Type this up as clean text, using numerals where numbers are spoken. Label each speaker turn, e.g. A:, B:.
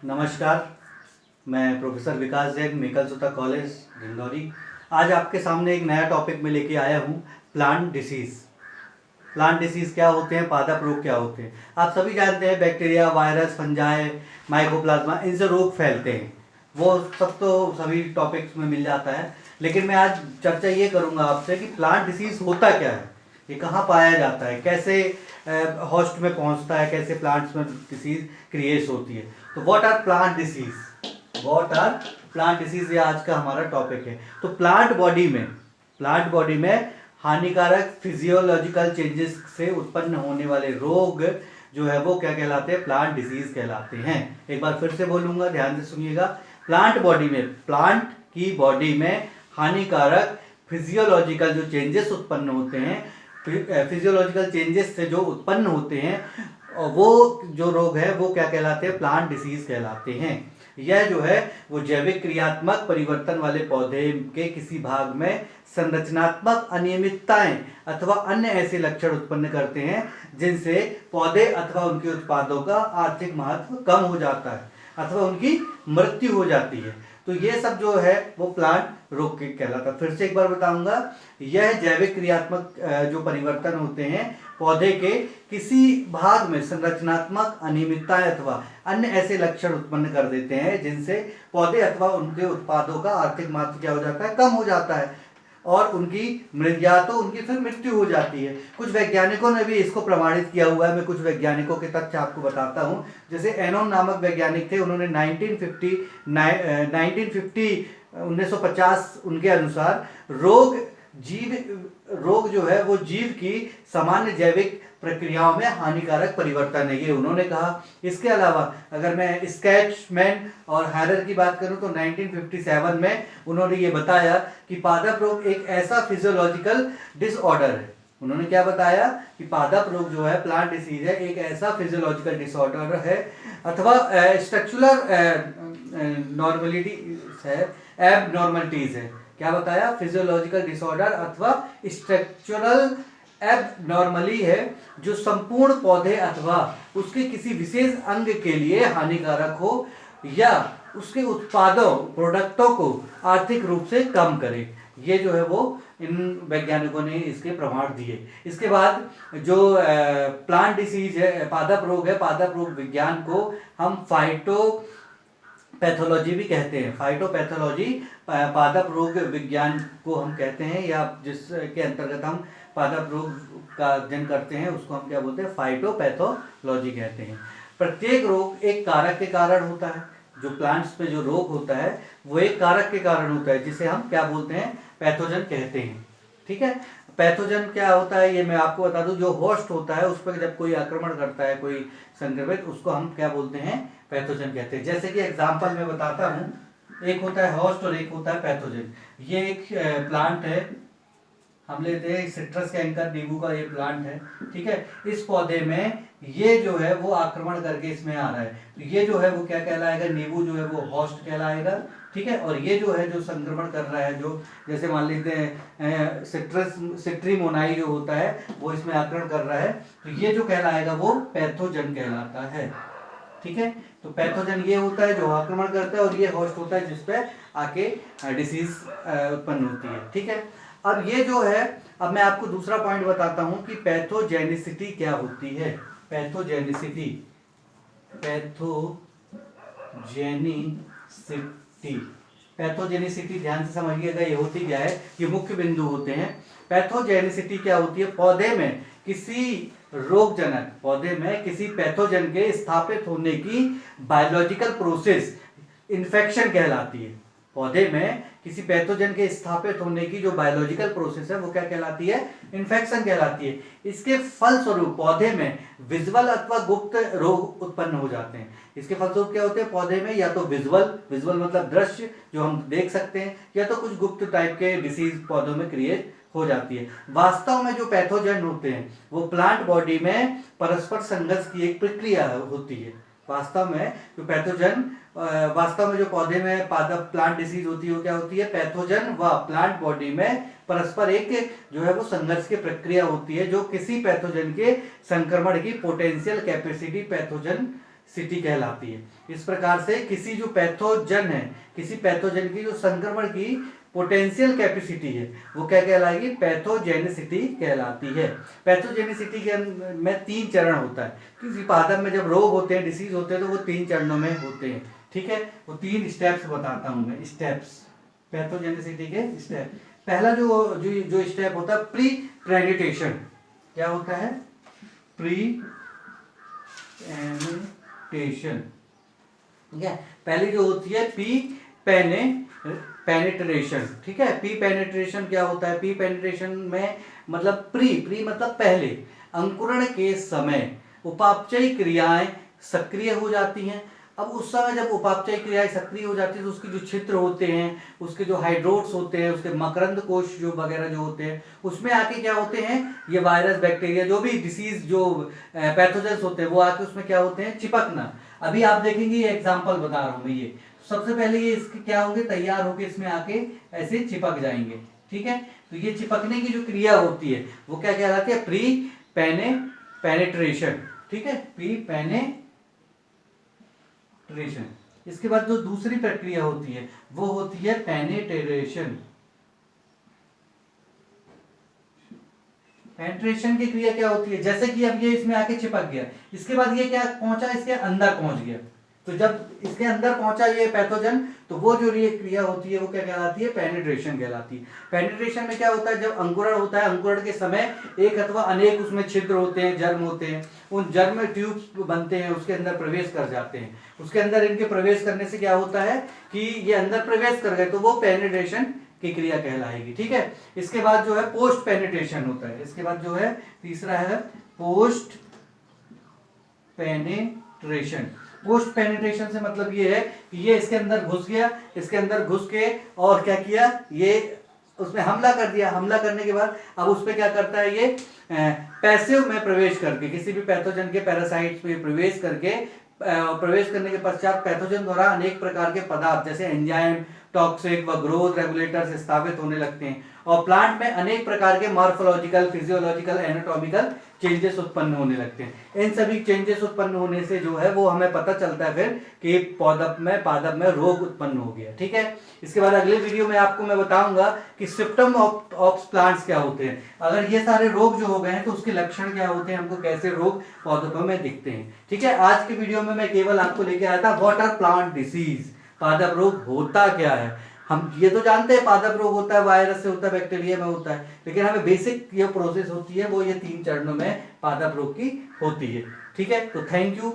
A: नमस्कार। मैं प्रोफेसर विकास जैन, मेकल सोता कॉलेज डिंडौरी। आज आपके सामने एक नया टॉपिक में लेके आया हूँ, प्लांट डिसीज़। प्लांट डिसीज़ क्या होते हैं, पादप रोग क्या होते हैं। आप सभी जानते हैं बैक्टीरिया, वायरस, फंजाई, माइकोप्लाज्मा, इनसे रोग फैलते हैं। वो सब तो सभी टॉपिक्स में मिल जाता है, लेकिन मैं आज चर्चा ये करूँगा आपसे कि प्लांट डिसीज़ होता क्या है, ये कहाँ पाया जाता है, कैसे होस्ट में पहुँचता है, कैसे प्लांट्स में डिसीज़ क्रिएट होती है। तो what are plant disease, what are plant disease, ये आज का हमारा टॉपिक है। तो प्लांट बॉडी में हानिकारक फिजियोलॉजिकल चेंजेस से उत्पन्न होने वाले रोग जो है वो क्या कहलाते हैं, प्लांट डिसीज कहलाते हैं। एक बार फिर से बोलूंगा, ध्यान से सुनिएगा। प्लांट की बॉडी में हानिकारक फिजियोलॉजिकल जो चेंजेस उत्पन्न होते हैं, फिजियोलॉजिकल चेंजेस से जो उत्पन्न होते हैं, वो जो रोग है वो क्या कहलाते हैं, प्लांट डिसीज कहलाते हैं। यह जो है वो जैविक क्रियात्मक परिवर्तन वाले पौधे के किसी भाग में संरचनात्मक अनियमितताएं अथवा अन्य ऐसे लक्षण उत्पन्न करते हैं जिनसे पौधे अथवा उनके उत्पादों का आर्थिक महत्व कम हो जाता है अथवा उनकी मृत्यु हो जाती है। तो ये सब जो है वो प्लांट रोग के कहलाता है। फिर से एक बार बताऊंगा, यह जैविक क्रियात्मक जो परिवर्तन होते हैं पौधे के किसी भाग में संरचनात्मक अनियमितताएं अथवा अन्य ऐसे लक्षण उत्पन्न कर देते हैं जिनसे पौधे अथवा उनके उत्पादों का आर्थिक महत्व क्या हो जाता है, कम हो जाता है और उनकी या तो उनकी फिर मृत्यु हो जाती है। कुछ वैज्ञानिकों ने भी इसको प्रमाणित किया हुआ है। मैं कुछ वैज्ञानिकों के तथ्य आपको बताता हूं। जैसे एनोन नामक वैज्ञानिक थे, उन्होंने 1950 उनके अनुसार रोग जो है वो जीव की सामान्य जैविक प्रक्रियाओं में हानिकारक परिवर्तन है, ये उन्होंने कहा। इसके अलावा अगर मैं स्केचमैन और हैरर की बात करूं तो 1957 में उन्होंने ये बताया कि पादप रोग एक ऐसा फिजियोलॉजिकल डिसऑर्डर है। उन्होंने क्या बताया कि पादप रोग जो है, प्लांट डिसीज है, एक ऐसा फिजियोलॉजिकल डिसऑर्डर है अथवा स्ट्रक्चरल नॉर्मलिटीज है, एबनॉर्मलिटीज है। क्या बताया, फिजियोलॉजिकल डिसऑर्डर अथवा स्ट्रक्चरल एबनॉर्मली है जो संपूर्ण पौधे अथवा उसके किसी विशेष अंग के लिए हानिकारक हो या उसके उत्पादों प्रोडक्टों को आर्थिक रूप से कम करे। ये जो है वो इन वैज्ञानिकों ने इसके प्रमाण दिए। इसके बाद जो प्लांट डिसीज है, पादप रोग है, पादप रोग विज्ञान को हम फाइटोपैथोलॉजी भी कहते हैं। फाइटोपैथोलॉजी पादप रोग विज्ञान को हम कहते हैं, या जिसके अंतर्गत हम पादप रोग का अध्ययन करते हैं उसको हम क्या बोलते हैं, फाइटोपैथोलॉजी कहते हैं। प्रत्येक रोग एक कारक के कारण होता है। जो प्लांट्स पे जो रोग होता है वो एक कारक के कारण होता है, जिसे हम क्या बोलते हैं, पैथोजन कहते हैं। ठीक है, पैथोजन क्या होता है ये मैं आपको बता दूं। जो होस्ट होता है उस पर जब कोई आक्रमण करता है, कोई संक्रमित, उसको हम क्या बोलते हैं, पैथोजन कहते हैं। जैसे कि एग्जाम्पल मैं बताता हूँ, एक होता है होस्ट और एक होता है पैथोजन। ये एक प्लांट है, हम लेते हैं सिट्रस कैंकर, नींबू का ये प्लांट है। ठीक है, इस पौधे में ये जो है वो आक्रमण करके इसमें आ रहा है, तो ये जो है वो क्या कहलाएगा, नींबू जो है वो होस्ट कहलाएगा। ठीक है, और ये जो है जो संक्रमण कर रहा है, जो जैसे मान लेते हैं सिट्रीमोनाई जो होता है वो इसमें आक्रमण कर रहा है, तो ये जो कहलाएगा वो पैथोजन कहलाता है। ठीक है, तो पैथोजन ये होता है जो आक्रमण करता है और ये होस्ट होता है जिसपे आके डिसीज उत्पन्न होती है। ठीक है, अब ये जो है, अब मैं आपको दूसरा पॉइंट बताता हूं कि पैथोजेनिसिटी क्या होती है। पैथोजेनिसिटी पैथोजेनिसिटी ध्यान से समझिएगा, ये होती क्या है, ये मुख्य बिंदु होते हैं। पैथोजेनिसिटी क्या होती है, पौधे में किसी पैथोजन के स्थापित होने की बायोलॉजिकल प्रोसेस इन्फेक्शन कहलाती है। पौधे में किसी पैथोजन के स्थापित होने की जो बायोलॉजिकल प्रोसेस है वो क्या कहलाती है, इन्फेक्शन कहलाती है। इसके फलस्वरूप पौधे में विजुअल अथवा गुप्त रोग उत्पन्न हो जाते हैं। इसके फलस्वरूप क्या होते हैं, पौधे में या तो विजुअल मतलब दृश्य जो हम देख सकते हैं, या तो कुछ गुप्त टाइप के डिसीज पौधों में क्रिएट हो जाती है। वास्तव में जो पैथोजन होते हैं वो प्लांट बॉडी में परस्पर संघर्ष की एक प्रक्रिया होती है। वास्तव में जो पौधे में प्लांट डिसीज होती है वो क्या होती है, पैथोजन व प्लांट बॉडी में परस्पर एक जो है वो संघर्ष की प्रक्रिया होती है, जो किसी पैथोजन के संक्रमण की पोटेंशियल कैपेसिटी पैथोजन सिटी कहलाती है। इस प्रकार से किसी जो पैथोजन है, किसी पैथोजन की जो संक्रमण की पोटेंशियल कैपेसिटी है वो क्या कहलाएगी, पैथोजेनिसिटी कहलाती है। पैथोजेनिसिटी के में 3 चरण होता है। किसी पादप में जब रोग होते हैं, डिसीज होते हैं, तो वो 3 चरणों में होते हैं। ठीक है, वो 3 स्टेप्स बताता हूं मैं, स्टेप्स, पैथोजेनिसिटी के स्टेप। पहला जो जो जो स्टेप होता है प्री प्रेनिटेशन। क्या होता है, प्री पेनिटेशन। ठीक है, पहली जो होती है पेनिट्रेशन। ठीक है, पी पेनिट्रेशन क्या होता है, पी पेनिट्रेशन में मतलब प्री मतलब पहले, अंकुरण के समय उपापचयी क्रियाएं सक्रिय हो जाती हैं। अब उस समय जब उपापचयी क्रियाएं सक्रिय हो जाती है तो उसके जो छिद्र होते हैं, उसके जो हाइड्रोट्स होते हैं, उसके मकरंद कोश जो वगैरह जो होते हैं, उसमें आके क्या होते हैं, ये वायरस बैक्टीरिया जो भी डिसीज जो पैथोजेंस होते हैं वो आके उसमें क्या होते हैं, चिपकना। अभी आप देखेंगे, ये एग्जांपल बता रहा हूं मैं। ये सबसे पहले ये इसके क्या होंगे, तैयार होके इसमें आके ऐसे चिपक जाएंगे। ठीक है, तो ये चिपकने की जो क्रिया होती है वो क्या कहलाती है, प्री पेनिट्रेशन। ठीक है, प्री पेनिट्रेशन। इसके बाद जो दूसरी प्रक्रिया होती है वो होती है पेनिट्रेशन। पेनिट्रेशन की क्रिया क्या होती है, जैसे कि अब ये इसमें आके चिपक गया, इसके बाद ये क्या पहुंचा, इसके अंदर पहुंच गया। तो जब इसके अंदर पहुंचा ये पैथोजन, तो वो जो ये क्रिया होती है वो क्या कहलाती है, पेनिट्रेशन कहलाती है। पेनिट्रेशन में क्या होता है, जब अंकुरण होता है, अंकुरण के समय एक अथवा अनेक उसमें छिद्र होते हैं, जर्म होते हैं, उन जर्म में ट्यूब्स बनते हैं, उसके अंदर प्रवेश कर जाते हैं। उसके अंदर इनके प्रवेश करने से क्या होता है कि ये अंदर प्रवेश कर गए, तो वो पेनिट्रेशन की क्रिया कहलाएगी। ठीक है, इसके बाद जो है पोस्ट पेनिट्रेशन होता है। इसके बाद जो है तीसरा है पोस्ट पेनिट्रेशन। पोस्ट पेनिट्रेशन से मतलब ये है कि ये इसके अंदर घुस गया, इसके अंदर घुस के और क्या किया, ये उसमें हमला कर दिया। हमला करने के बाद अब उस पर क्या करता है, ये पैसिव में प्रवेश करके, किसी भी पैथोजन के पैरासाइट्स में प्रवेश करके, प्रवेश करने के पश्चात पैथोजन द्वारा अनेक प्रकार के पदार्थ जैसे एंजाइम, टॉक्सिक व ग्रोथ रेगुलेटर्स स्थापित होने लगते हैं और प्लांट में अनेक प्रकार के मॉर्फोलॉजिकल, फिजियोलॉजिकल, एनाटॉमिकल चेंजेस उत्पन्न होने लगते हैं। इन सभी चेंजेस उत्पन्न होने से जो है वो हमें पता चलता है फिर कि पादप में रोग उत्पन्न हो गया। ठीक है, इसके बाद अगले वीडियो में आपको मैं बताऊंगा कि सिम्पटम ऑफ प्लांट्स क्या होते हैं। अगर ये सारे रोग जो हो गए हैं तो उसके लक्षण क्या होते हैं, हमको कैसे रोग पौधों में दिखते हैं। ठीक है, आज के वीडियो में मैं केवल आपको लेके आया था व्हाट आर प्लांट डिसीज, पादप रोग होता क्या है। हम ये तो जानते हैं पादप रोग होता है, वायरस से होता है, बैक्टीरिया में होता है, लेकिन हमें बेसिक ये प्रोसेस होती है वो ये 3 चरणों में पादप रोग की होती है। ठीक है, तो थैंक यू।